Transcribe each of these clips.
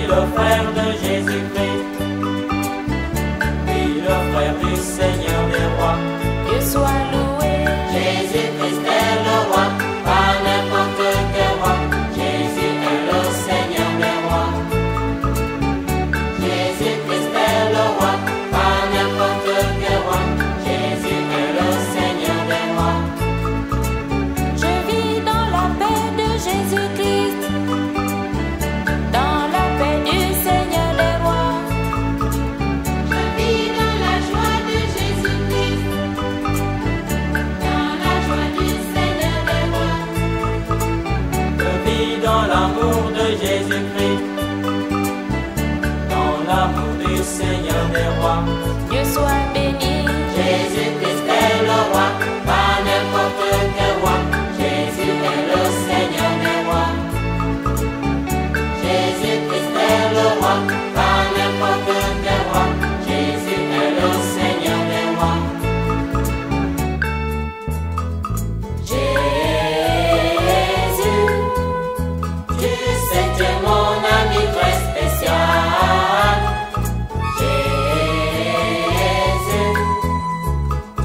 le frère de Jésus-Christ, oui, le frère du Seigneur des rois. Dieu soit loué. Jésus-Christ est le roi, pas n'importe quel roi. Jésus est le Seigneur des rois. Jésus-Christ est le roi, pas n'importe quel roi. Jésus est le Seigneur des rois. Je vis dans la paix de Jésus-Christ, dans la paix du Seigneur des rois. Je vis dans la joie de Jésus-Christ, dans la joie du Seigneur des rois. Je vis dans l'amour de Jésus-Christ, dans l'amour du Seigneur des rois. Dieu soit béni. Jésus-Christ est le roi, pas n'importe quel roi. Jésus est le Seigneur des rois. Jésus-Christ est le roi, pas n'importe quel roi. Jésus est le Seigneur des rois. Jésus, tu sais tu es mon ami très spécial. Jésus,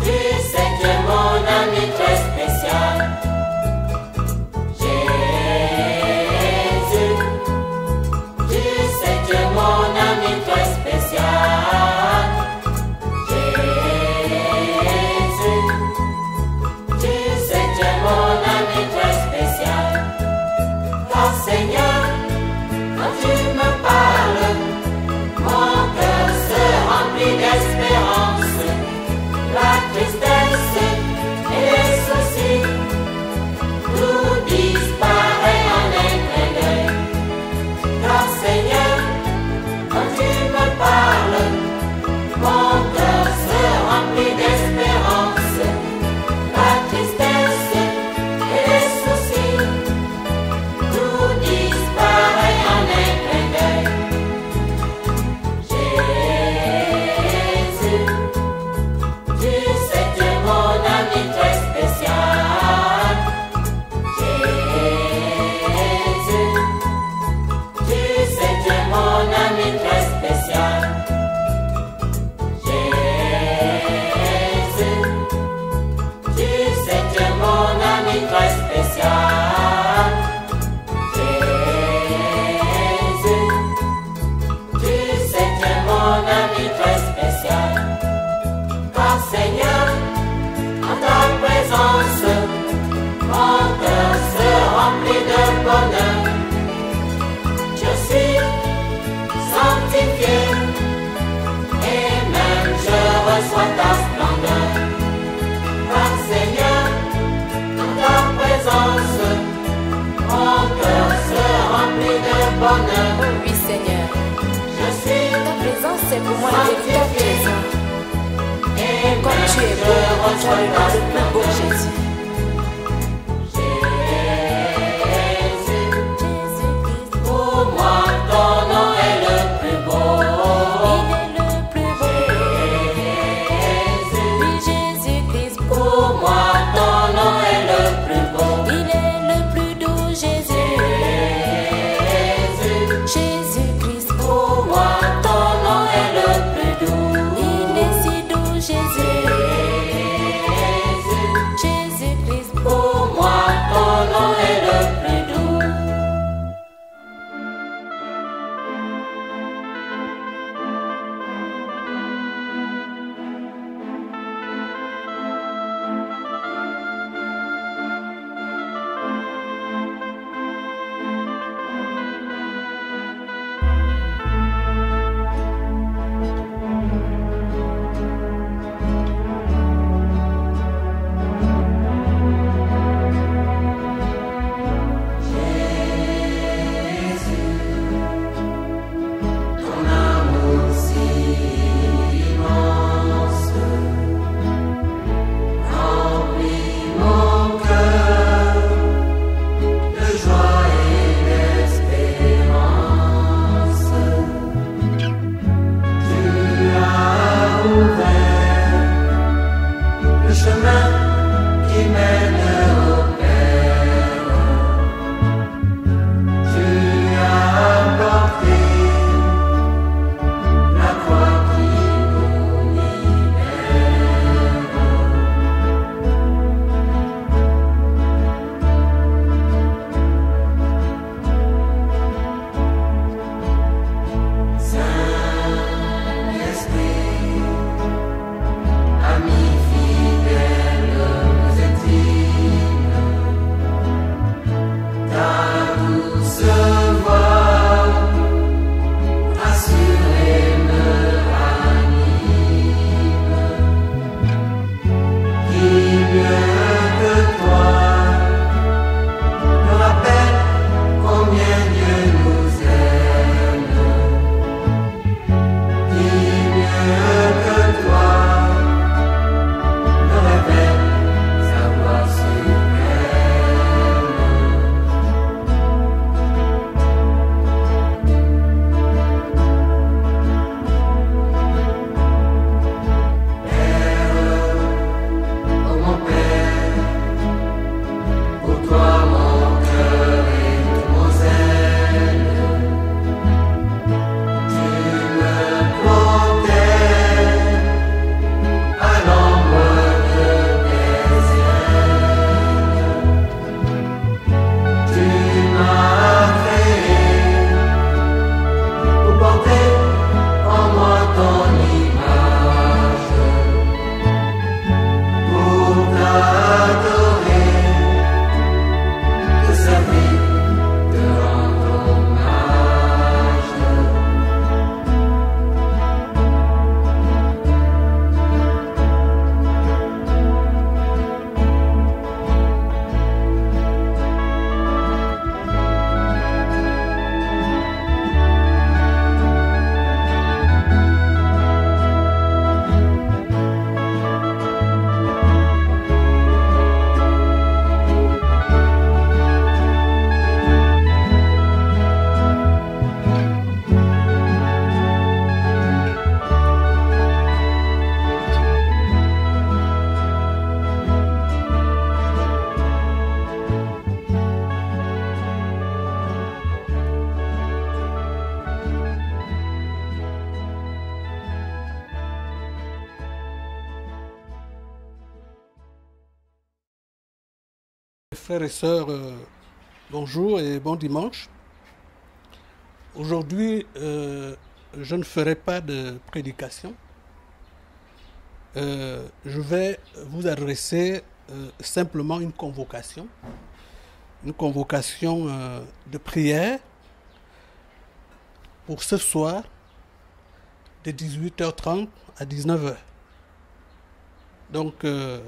tu sais tu es mon ami très spécial. Jésus, tu sais tu es mon ami très spécial. Jésus, tu sais tu es mon ami très spécial. Car Seigneur, quand tu me parles, mon cœur se remplit d'espérance. La tristesse et les soucis, tout disparaît en un clin d'œil. Car Seigneur, quand tu me parles, mon cœur se remplit d'espérance. La tristesse et les soucis, tout disparaît en un clin d'œil. Jésus, tu sais tu es mon ami très spécial. Jésus, tu sais tu es mon ami très spécial. Jésus, tu sais tu es mon ami très spécial. Jésus, tu sais tu es mon ami très spécial. Car Seigneur, en ta présence, mon cœur se remplit de bonheur. Je suis sanctifié et même je reçois ta splendeur. Car Seigneur, en ta présence, mon cœur se remplit de bonheur. Oh oui, Seigneur. Je suis Ta présence, c'est pour moi un véritable trésor. et Comme même tu es je beau, tu reçois es ta le plus beau, splendeur. Jésus. Jésus, Jésus-Christ, pour moi ton nom est le plus beau. il est le plus beau. Jésus, Oui, Jésus-Christ, pour moi ton nom est le plus beau. il est le plus doux, Jésus. Jésus, Jésus-Christ, pour moi ton nom est le plus doux. il est si doux, Jésus. Jésus, Frères et sœurs, bonjour et bon dimanche. Aujourd'hui, je ne ferai pas de prédication. Je vais vous adresser simplement une convocation de prière pour ce soir de 18h30 à 19h. Donc, je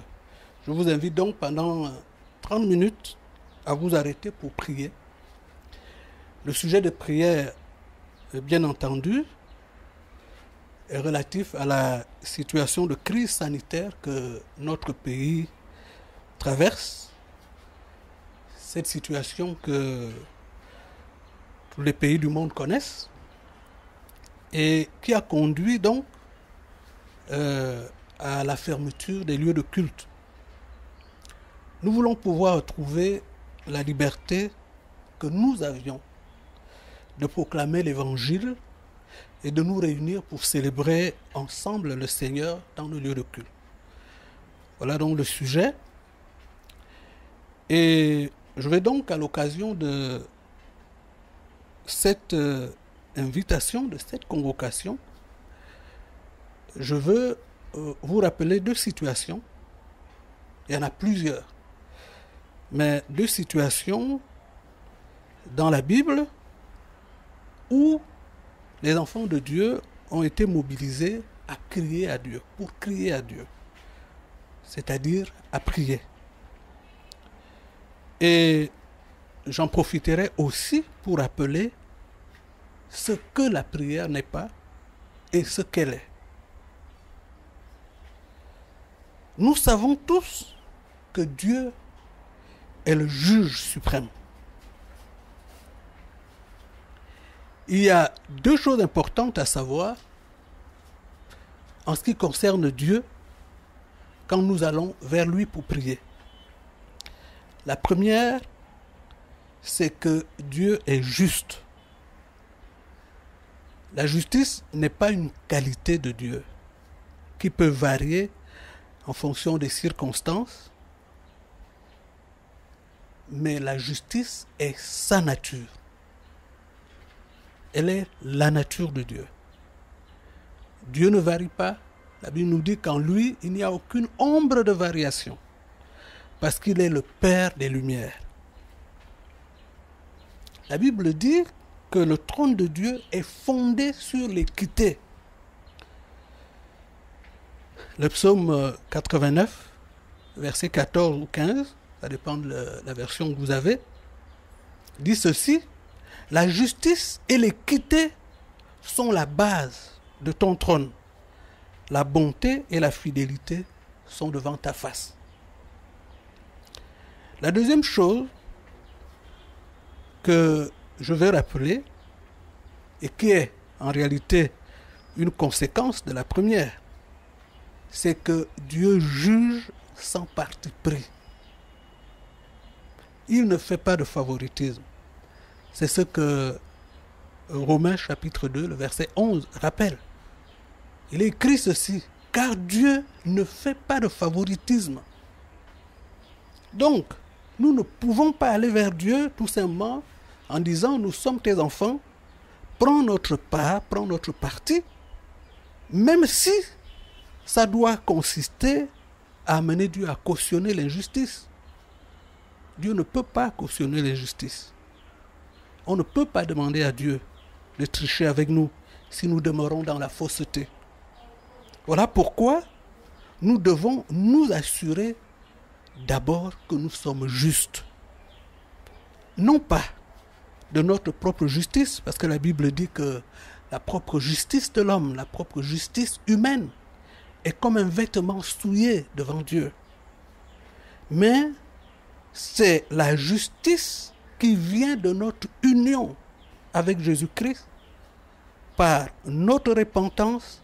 vous invite donc pendant 30 minutes à vous arrêter pour prier. Le sujet de prière, bien entendu, est relatif à la situation de crise sanitaire que notre pays traverse. Cette situation que tous les pays du monde connaissent et qui a conduit donc à la fermeture des lieux de culte. Nous voulons pouvoir retrouver la liberté que nous avions de proclamer l'Évangile et de nous réunir pour célébrer ensemble le Seigneur dans le lieu de culte. Voilà donc le sujet. Et je vais donc, à l'occasion de cette invitation, de cette convocation, je veux vous rappeler deux situations. Il y en a plusieurs. Mais deux situations dans la Bible où les enfants de Dieu ont été mobilisés à crier à Dieu, pour crier à Dieu, c'est-à-dire à prier. Et j'en profiterai aussi pour rappeler ce que la prière n'est pas et ce qu'elle est. Nous savons tous que Dieu est le juge suprême. Il y a deux choses importantes à savoir en ce qui concerne Dieu quand nous allons vers lui pour prier. La première, c'est que Dieu est juste. La justice n'est pas une qualité de Dieu qui peut varier en fonction des circonstances, mais la justice est sa nature. Elle est la nature de Dieu. Dieu ne varie pas. La Bible nous dit qu'en lui, il n'y a aucune ombre de variation, parce qu'il est le Père des Lumières. La Bible dit que le trône de Dieu est fondé sur l'équité. Le psaume 89, versets 14 ou 15, ça dépend de la version que vous avez, dit ceci: la justice et l'équité sont la base de ton trône. La bonté et la fidélité sont devant ta face. La deuxième chose que je vais rappeler, et qui est en réalité une conséquence de la première, c'est que Dieu juge sans parti pris. Il ne fait pas de favoritisme. C'est ce que Romains chapitre 2, le verset 11 rappelle. Il est écrit ceci: car Dieu ne fait pas de favoritisme. Donc, nous ne pouvons pas aller vers Dieu tout simplement en disant: nous sommes tes enfants, prends notre part, prends notre parti, même si ça doit consister à amener Dieu à cautionner l'injustice. Dieu ne peut pas cautionner l'injustice. On ne peut pas demander à Dieu de tricher avec nous si nous demeurons dans la fausseté. Voilà pourquoi nous devons nous assurer d'abord que nous sommes justes. Non pas de notre propre justice, parce que la Bible dit que la propre justice de l'homme, la propre justice humaine, est comme un vêtement souillé devant Dieu. Mais c'est la justice qui vient de notre union avec Jésus-Christ par notre repentance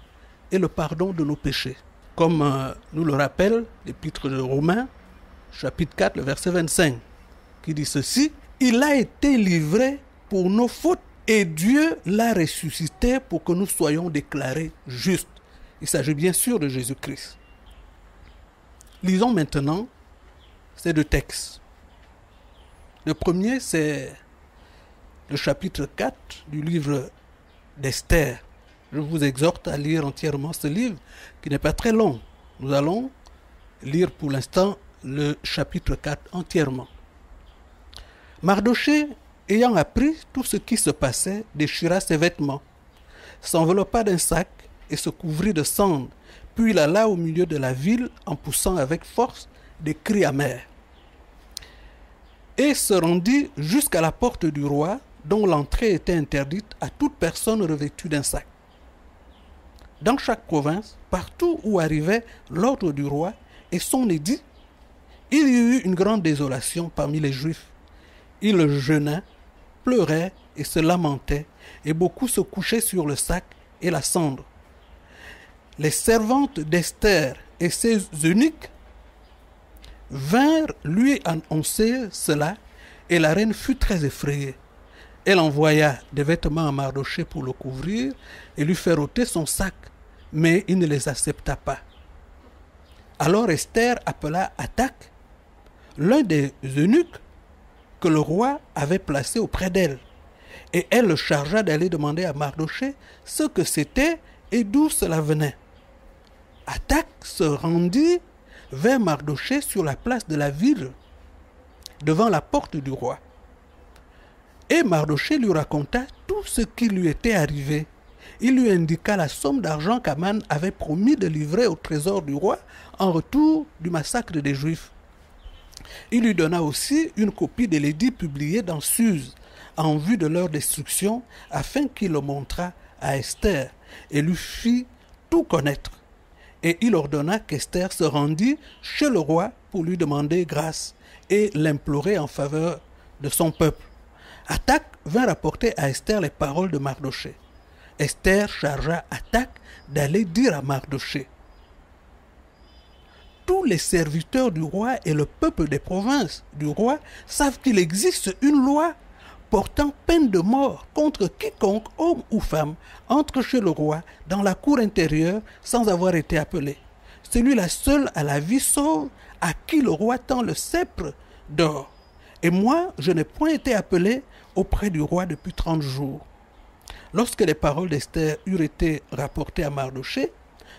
et le pardon de nos péchés. Comme nous le rappelle l'épître de Romains, chapitre 4, le verset 25, qui dit ceci: il a été livré pour nos fautes et Dieu l'a ressuscité pour que nous soyons déclarés justes. Il s'agit bien sûr de Jésus-Christ. Lisons maintenant ces deux textes. Le premier, c'est le chapitre 4 du livre d'Esther. Je vous exhorte à lire entièrement ce livre qui n'est pas très long. Nous allons lire pour l'instant le chapitre 4 entièrement. Mardochée, ayant appris tout ce qui se passait, déchira ses vêtements, s'enveloppa d'un sac et se couvrit de cendres. Puis il alla au milieu de la ville en poussant avec force des cris amers. Et se rendit jusqu'à la porte du roi, dont l'entrée était interdite à toute personne revêtue d'un sac. Dans chaque province, partout où arrivait l'ordre du roi et son édit, il y eut une grande désolation parmi les Juifs. Ils jeûnaient, pleuraient et se lamentaient, et beaucoup se couchaient sur le sac et la cendre. Les servantes d'Esther et ses eunuques vinrent lui annoncer cela, et la reine fut très effrayée. Elle envoya des vêtements à Mardochée pour le couvrir et lui faire ôter son sac, mais il ne les accepta pas. Alors Esther appela Hathach, l'un des eunuques que le roi avait placé auprès d'elle, et elle le chargea d'aller demander à Mardochée ce que c'était et d'où cela venait. Hathach se rendit vers Mardochée sur la place de la ville, devant la porte du roi. Et Mardochée lui raconta tout ce qui lui était arrivé. Il lui indiqua la somme d'argent qu'Aman avait promis de livrer au trésor du roi en retour du massacre des Juifs. Il lui donna aussi une copie de l'édit publié dans Suse en vue de leur destruction, afin qu'il le montrât à Esther et lui fit tout connaître. Et il ordonna qu'Esther se rendît chez le roi pour lui demander grâce et l'implorer en faveur de son peuple. Hathach vint rapporter à Esther les paroles de Mardochée. Esther chargea Hathach d'aller dire à Mardochée: tous les serviteurs du roi et le peuple des provinces du roi savent qu'il existe une loi portant peine de mort contre quiconque, homme ou femme, entre chez le roi dans la cour intérieure sans avoir été appelé. Celui-là seul a la vie sauve, à qui le roi tend le sceptre d'or. Et moi, je n'ai point été appelé auprès du roi depuis 30 jours. Lorsque les paroles d'Esther eurent été rapportées à Mardochée,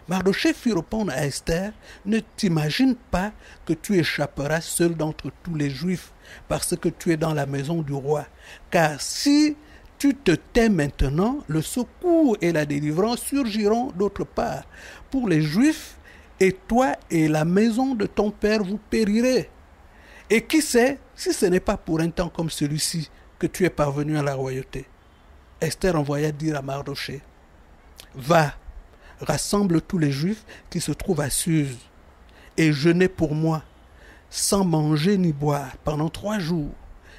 Mardochée fit répondre à Esther: ne t'imagine pas que tu échapperas seul d'entre tous les Juifs, parce que tu es dans la maison du roi. Car si tu te tais maintenant, le secours et la délivrance surgiront d'autre part pour les Juifs, et toi et la maison de ton père vous périrez. Et qui sait si ce n'est pas pour un temps comme celui-ci que tu es parvenu à la royauté. Esther envoya dire à Mardochée: va, rassemble tous les Juifs qui se trouvent à Suse, et jeûnez pour moi, sans manger ni boire, pendant 3 jours,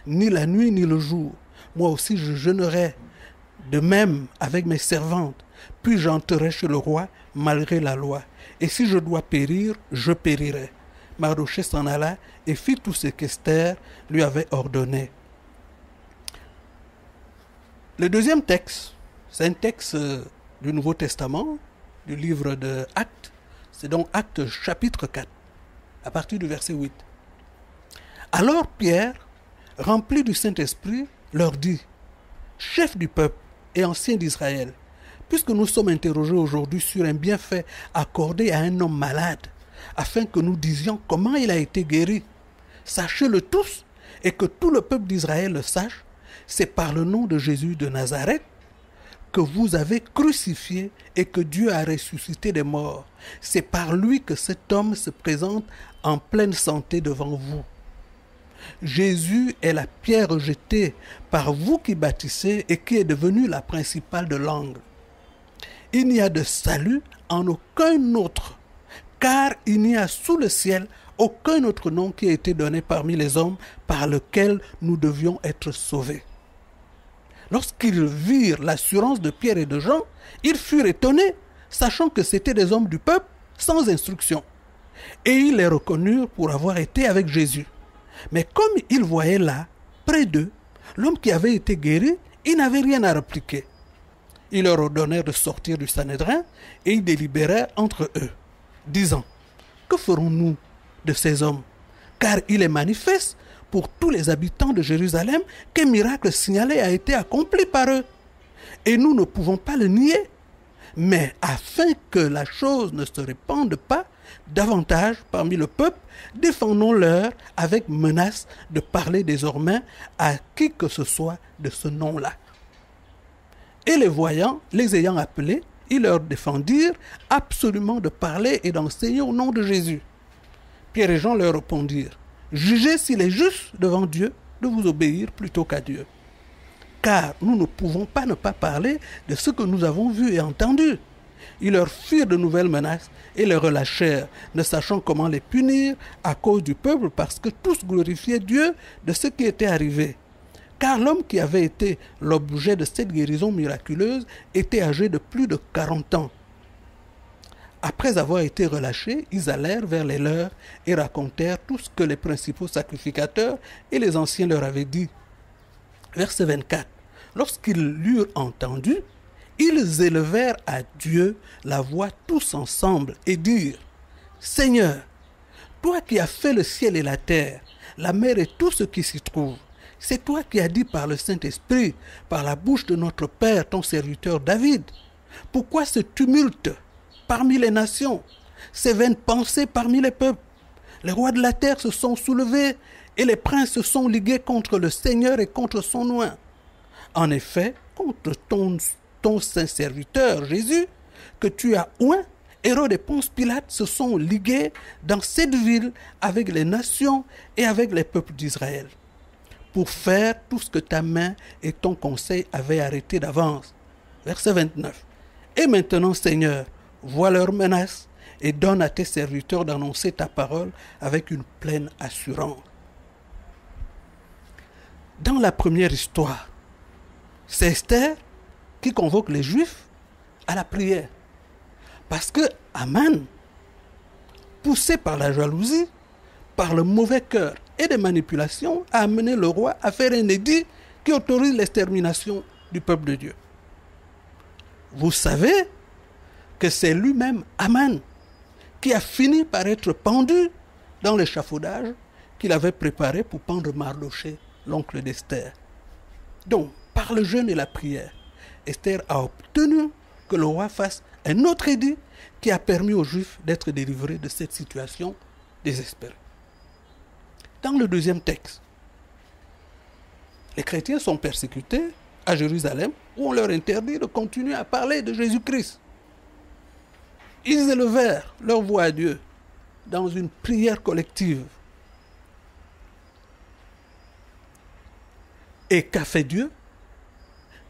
ni la nuit ni le jour. Moi aussi je jeûnerai, de même avec mes servantes, puis j'entrerai chez le roi malgré la loi. Et si je dois périr, je périrai. Mardochée s'en alla et fit tout ce qu'Esther lui avait ordonné. Le deuxième texte, c'est un texte du Nouveau Testament, du livre de Actes. C'est donc Actes chapitre 4, à partir du verset 8. Alors Pierre, rempli du Saint-Esprit, leur dit: chefs du peuple et anciens d'Israël, puisque nous sommes interrogés aujourd'hui sur un bienfait accordé à un homme malade, afin que nous disions comment il a été guéri, sachez-le tous, et que tout le peuple d'Israël le sache, c'est par le nom de Jésus de Nazareth que vous avez crucifié et que Dieu a ressuscité des morts. C'est par lui que cet homme se présente en pleine santé devant vous. Jésus est la pierre rejetée par vous qui bâtissez et qui est devenue la principale de l'angle. Il n'y a de salut en aucun autre, car il n'y a sous le ciel aucun autre nom qui a été donné parmi les hommes par lequel nous devions être sauvés. Lorsqu'ils virent l'assurance de Pierre et de Jean, ils furent étonnés, sachant que c'étaient des hommes du peuple sans instruction. Et ils les reconnurent pour avoir été avec Jésus. Mais comme ils voyaient là, près d'eux, l'homme qui avait été guéri, ils n'avaient rien à répliquer. Ils leur ordonnèrent de sortir du Sanhédrin et ils délibérèrent entre eux, disant: que ferons-nous de ces hommes? Car il est manifeste pour tous les habitants de Jérusalem qu'un miracle signalé a été accompli par eux. Et nous ne pouvons pas le nier. Mais afin que la chose ne se répande pas davantage parmi le peuple, défendons-leur avec menace de parler désormais à qui que ce soit de ce nom-là. Et les voyants, les ayant appelés, ils leur défendirent absolument de parler et d'enseigner au nom de Jésus. Pierre et Jean leur répondirent, « Jugez s'il est juste devant Dieu de vous obéir plutôt qu'à Dieu. Car nous ne pouvons pas ne pas parler de ce que nous avons vu et entendu. » Ils leur firent de nouvelles menaces et les relâchèrent, ne sachant comment les punir à cause du peuple, parce que tous glorifiaient Dieu de ce qui était arrivé. Car l'homme qui avait été l'objet de cette guérison miraculeuse était âgé de plus de 40 ans. Après avoir été relâchés, ils allèrent vers les leurs et racontèrent tout ce que les principaux sacrificateurs et les anciens leur avaient dit. Verset 24. Lorsqu'ils l'eurent entendu, ils élevèrent à Dieu la voix tous ensemble et dirent, « Seigneur, toi qui as fait le ciel et la terre, la mer et tout ce qui s'y trouve, c'est toi qui as dit par le Saint-Esprit, par la bouche de notre Père, ton serviteur David. Pourquoi ce tumulte parmi les nations, ces vaines pensées parmi les peuples? Les rois de la terre se sont soulevés et les princes se sont ligués contre le Seigneur et contre son oint. En effet, contre ton saint serviteur Jésus, que tu as oint, Hérode et Ponce Pilate se sont ligués dans cette ville avec les nations et avec les peuples d'Israël, pour faire tout ce que ta main et ton conseil avaient arrêté d'avance. Verset 29. Et maintenant, Seigneur, vois leurs menaces et donne à tes serviteurs d'annoncer ta parole avec une pleine assurance. Dans la première histoire, c'est Esther qui convoque les Juifs à la prière. Parce que Aman, poussé par la jalousie, par le mauvais cœur et des manipulations, a amené le roi à faire un édit qui autorise l'extermination du peuple de Dieu. Vous savez que c'est lui-même, Aman, qui a fini par être pendu dans l'échafaudage qu'il avait préparé pour pendre Mardochée, l'oncle d'Esther. Donc, par le jeûne et la prière, Esther a obtenu que le roi fasse un autre édit qui a permis aux Juifs d'être délivrés de cette situation désespérée. Dans le deuxième texte, les chrétiens sont persécutés à Jérusalem, où on leur interdit de continuer à parler de Jésus-Christ. Ils élevèrent leur voix à Dieu dans une prière collective. Et qu'a fait Dieu?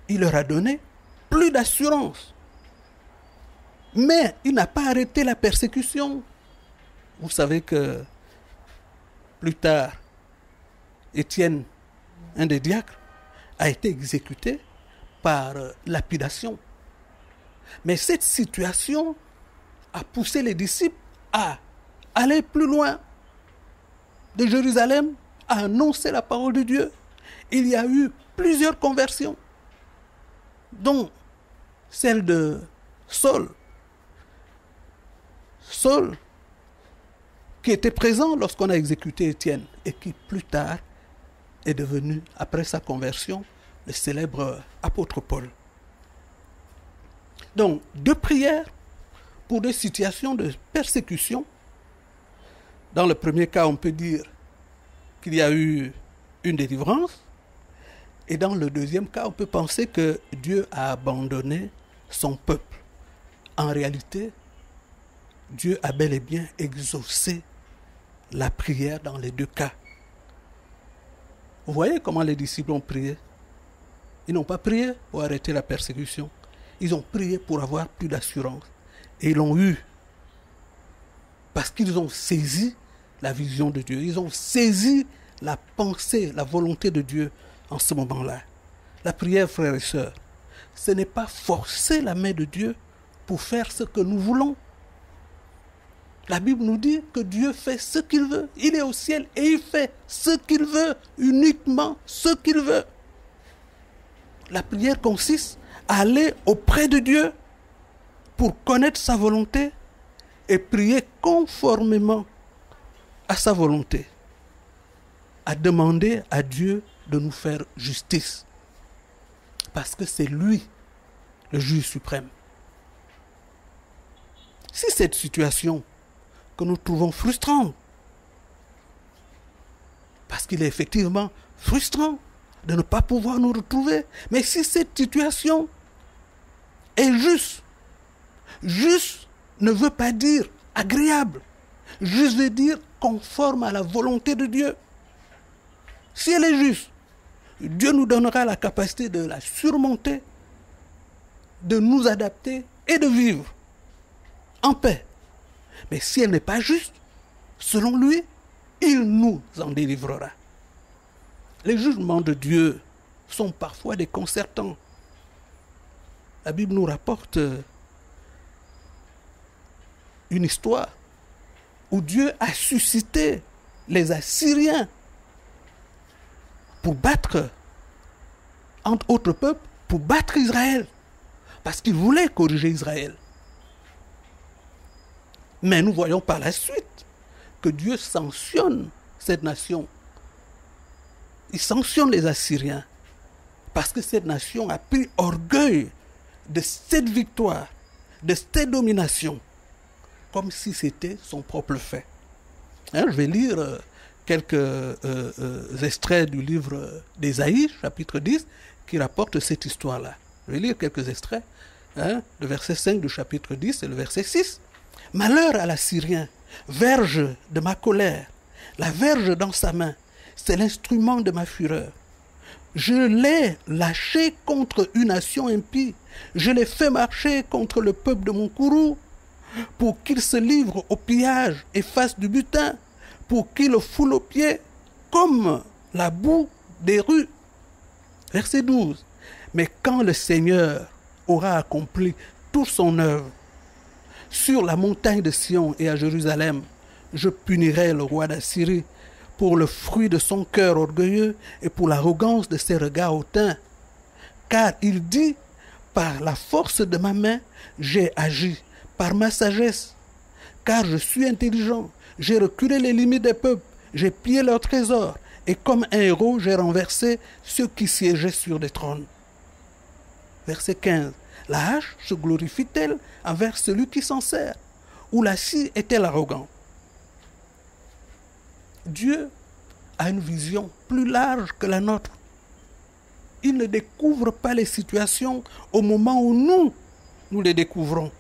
Il leur a donné plus d'assurance. Mais il n'a pas arrêté la persécution. Vous savez que plus tard, Étienne, un des diacres, a été exécuté par lapidation. Mais cette situation a poussé les disciples à aller plus loin de Jérusalem, à annoncer la parole de Dieu. Il y a eu plusieurs conversions, dont celle de Saul. Saul, qui était présent lorsqu'on a exécuté Étienne et qui plus tard est devenu, après sa conversion, le célèbre apôtre Paul. Donc, deux prières pour des situations de persécution. Dans le premier cas, on peut dire qu'il y a eu une délivrance. Et dans le deuxième cas, on peut penser que Dieu a abandonné son peuple. En réalité, Dieu a bel et bien exaucé la prière dans les deux cas. Vous voyez comment les disciples ont prié? Ils n'ont pas prié pour arrêter la persécution. Ils ont prié pour avoir plus d'assurance. Et ils l'ont eu. Parce qu'ils ont saisi la vision de Dieu. Ils ont saisi la pensée, la volonté de Dieu en ce moment-là. La prière, frères et sœurs, ce n'est pas forcer la main de Dieu pour faire ce que nous voulons. La Bible nous dit que Dieu fait ce qu'il veut. Il est au ciel et il fait ce qu'il veut, uniquement ce qu'il veut. La prière consiste à aller auprès de Dieu pour connaître sa volonté et prier conformément à sa volonté. à demander à Dieu de nous faire justice. Parce que c'est lui, le juge suprême. Si cette situation que nous trouvons frustrante, parce qu'il est effectivement frustrant de ne pas pouvoir nous retrouver, mais si cette situation est juste, juste ne veut pas dire agréable, juste veut dire conforme à la volonté de Dieu. Si elle est juste, Dieu nous donnera la capacité de la surmonter, de nous adapter et de vivre en paix. Mais si elle n'est pas juste, selon lui, il nous en délivrera. Les jugements de Dieu sont parfois déconcertants. La Bible nous rapporte une histoire où Dieu a suscité les Assyriens pour battre, entre autres peuples, pour battre Israël. Parce qu'il voulait corriger Israël. Mais nous voyons par la suite que Dieu sanctionne cette nation. Il sanctionne les Assyriens. Parce que cette nation a pris orgueil de cette victoire, de cette domination, comme si c'était son propre fait. Je vais lire quelques extraits du livre d'Ésaïe, chapitre 10, qui rapporte cette histoire-là. Je vais lire quelques extraits, le verset 5 du chapitre 10 et le verset 6. « Malheur à l'Assyrien, verge de ma colère, la verge dans sa main, c'est l'instrument de ma fureur. Je l'ai lâché contre une nation impie, je l'ai fait marcher contre le peuple de mon courroux, pour qu'il se livre au pillage et fasse du butin, pour qu'il le foule aux pieds comme la boue des rues. » Verset 12. « Mais quand le Seigneur aura accompli toute son œuvre, sur la montagne de Sion et à Jérusalem, je punirai le roi d'Assyrie pour le fruit de son cœur orgueilleux et pour l'arrogance de ses regards hautains. Car il dit, par la force de ma main, j'ai agi, par ma sagesse. Car je suis intelligent, j'ai reculé les limites des peuples, j'ai pillé leurs trésors, et comme un héros, j'ai renversé ceux qui siégeaient sur des trônes. » Verset 15. La hache se glorifie-t-elle envers celui qui s'en sert? Ou la scie est-elle arrogante? Dieu a une vision plus large que la nôtre. Il ne découvre pas les situations au moment où nous les découvrons.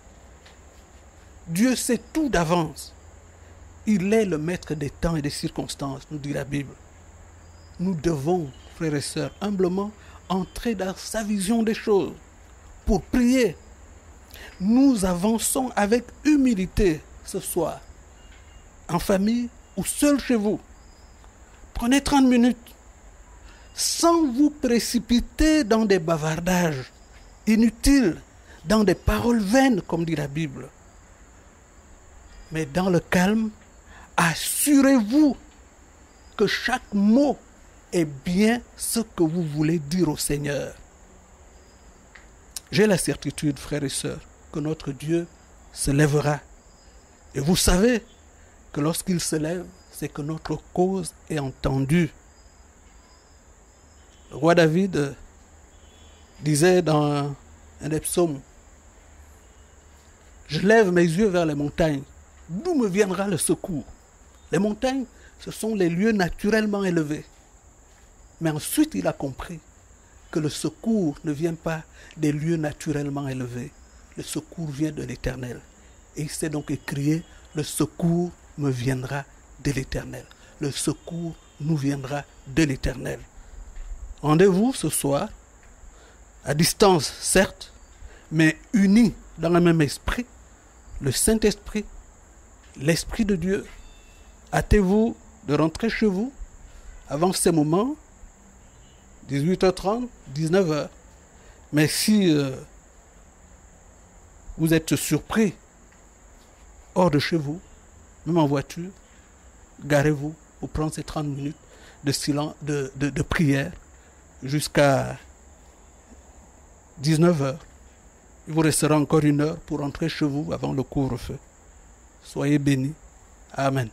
Dieu sait tout d'avance. Il est le maître des temps et des circonstances, nous dit la Bible. Nous devons, frères et sœurs, humblement entrer dans sa vision des choses pour prier. Nous avançons avec humilité ce soir, en famille ou seul chez vous. Prenez 30 minutes, sans vous précipiter dans des bavardages inutiles, dans des paroles vaines, comme dit la Bible. Mais dans le calme, assurez-vous que chaque mot est bien ce que vous voulez dire au Seigneur. J'ai la certitude, frères et sœurs, que notre Dieu se lèvera. Et vous savez que lorsqu'il se lève, c'est que notre cause est entendue. Le roi David disait dans un des psaumes, « Je lève mes yeux vers les montagnes. D'où me viendra le secours ?» Les montagnes, ce sont les lieux naturellement élevés. Mais ensuite, il a compris que le secours ne vient pas des lieux naturellement élevés. Le secours vient de l'Éternel. Et il s'est donc écrié, le secours me viendra de l'Éternel. Le secours nous viendra de l'Éternel. Rendez-vous ce soir, à distance certes, mais unis dans le même esprit, le Saint-Esprit, l'Esprit de Dieu. Hâtez-vous de rentrer chez vous avant ces moments, 18h30, 19h. Mais si vous êtes surpris hors de chez vous, même en voiture, garez-vous pour prendre ces 30 minutes de silence, de prière jusqu'à 19h. Il vous restera encore 1 heure pour rentrer chez vous avant le couvre-feu. Soyez bénis. Amen.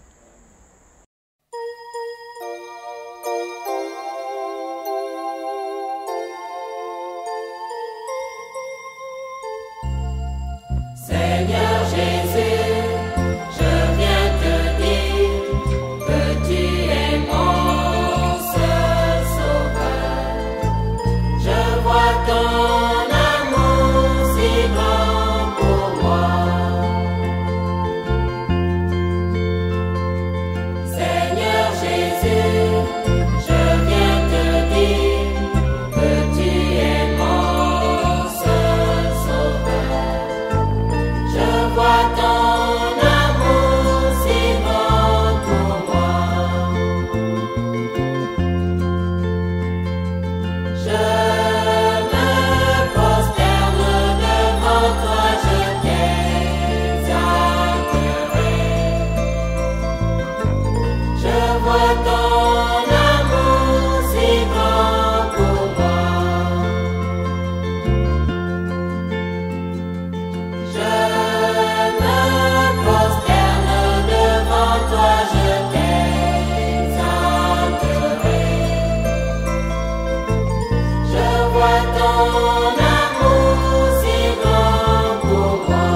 amour si grand pour moi.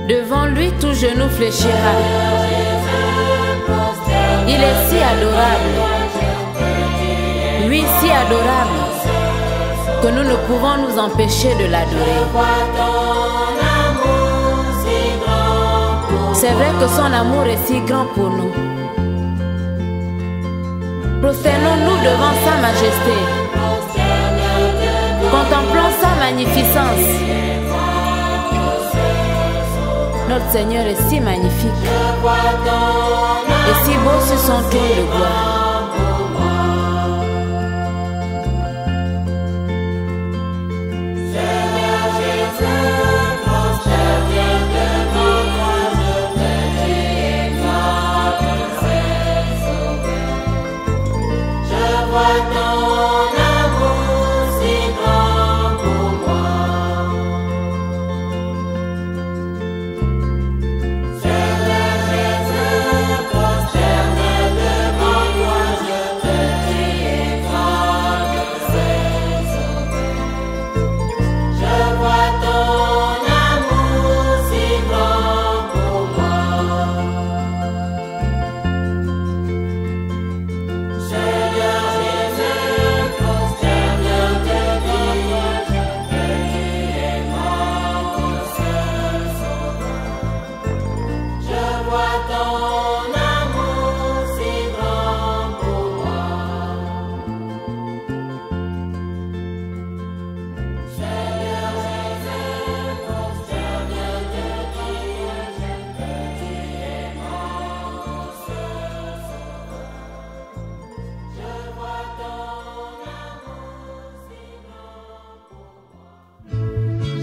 Devant lui, tout genou fléchira. Il est si adorable. Oui, si adorable que nous ne pouvons nous empêcher de l'adorer. C'est vrai que son amour est si grand pour nous. Prosternons-nous devant sa majesté. Contemplons sa magnificence. Notre Seigneur est si magnifique et si beau sur son trône de gloire.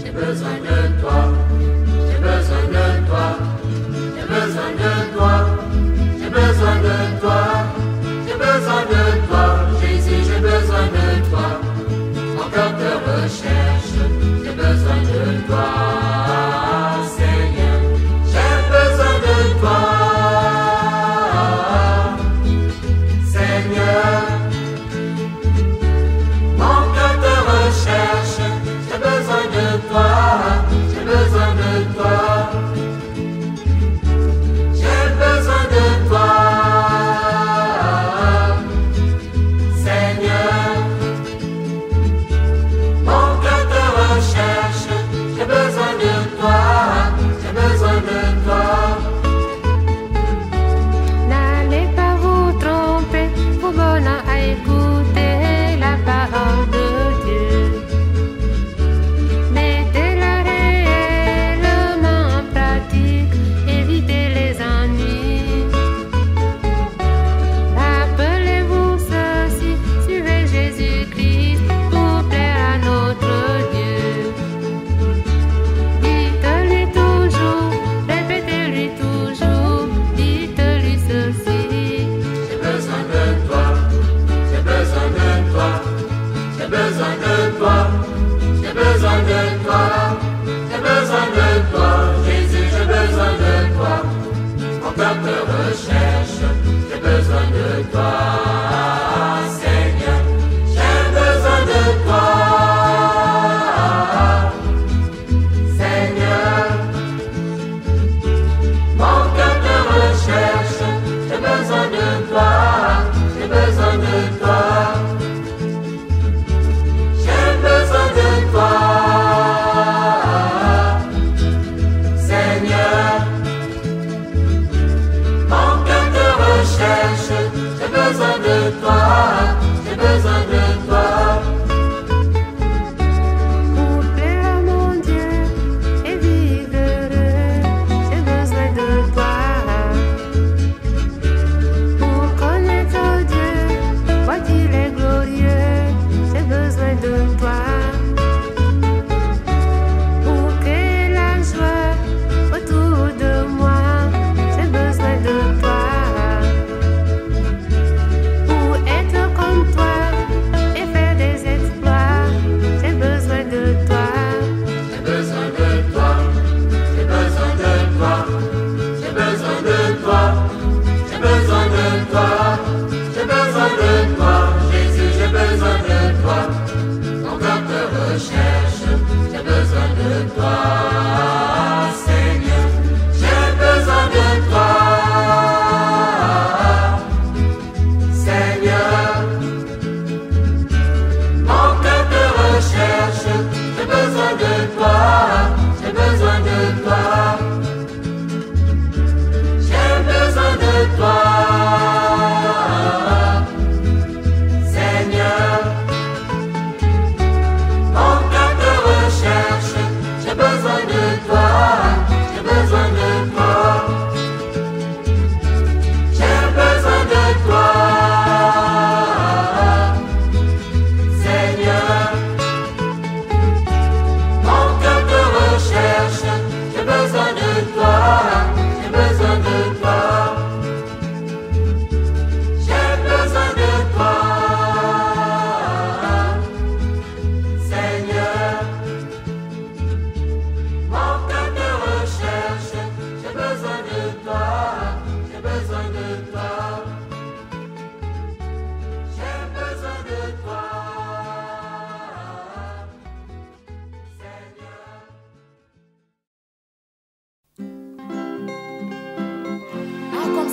J'ai besoin de toi, j'ai besoin de toi, j'ai besoin de toi, j'ai besoin de toi, j'ai besoin de toi, Jésus, j'ai besoin de toi, mon cœur te recherche, j'ai besoin de toi, Seigneur, j'ai besoin de toi, Seigneur, mon cœur te recherche, j'ai besoin de toi.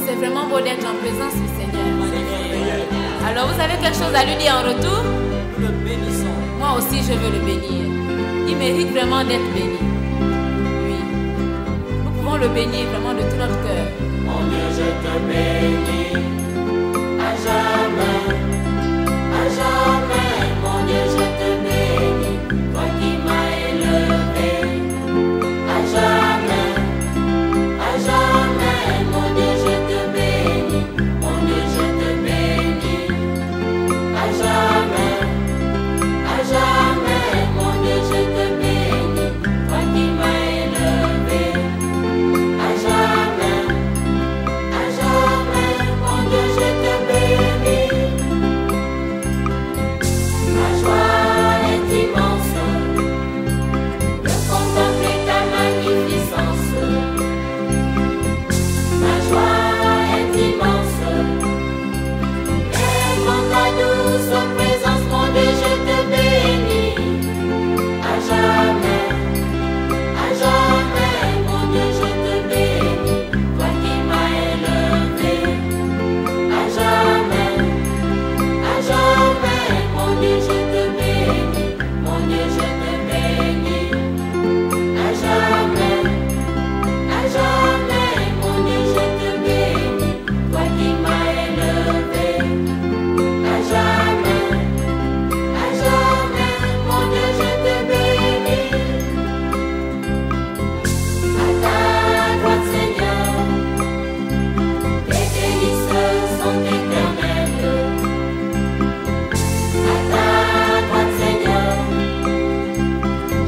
C'est vraiment beau d'être en présence du Seigneur. Alors vous avez quelque chose à lui dire en retour? Nous le bénissons. Moi aussi je veux le bénir. Il mérite vraiment d'être béni. Oui. Nous pouvons le bénir vraiment de tout notre cœur. Mon Dieu, je te bénis à jamais, mon Dieu, je te bénis, toi qui m'as élevé, à jamais, mon Dieu, je te bénis, mon Dieu, je te bénis, à jamais, mon Dieu, je te bénis, toi qui m'as élevé, à jamais, mon Dieu, je te bénis. Ma joie est immense de contempler ta magnificence. Ma joie est immense devant ta douce présence, mon Dieu, je te bénis. À jamais, mon Dieu, je te bénis, toi qui m'as élevé. À jamais, mon Dieu, je te bénis, mon Dieu, je te bénis. À jamais, mon Dieu, je te bénis, toi qui m'as élevé. À jamais, mon Dieu, je te bénis. À ta droite, Seigneur, tes délices sont éternelles. À ta droite, Seigneur,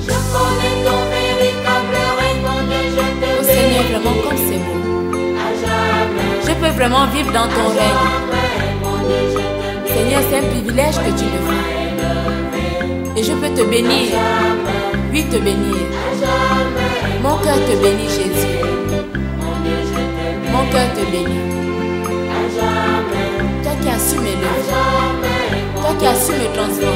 je connais ton véritable règne, mon Dieu, je te Oh Seigneur, bénis. vraiment comme c'est beau. À jamais, Je peux vraiment vivre dans ton règne. mon Dieu, je te bénis. Seigneur, c'est un privilège que tu me fais. Et je peux te bénir. Oui, te bénir. Mon cœur te bénit, Jésus. Mon cœur te bénit. Toi qui as su m'élever. Toi qui as su me transformer.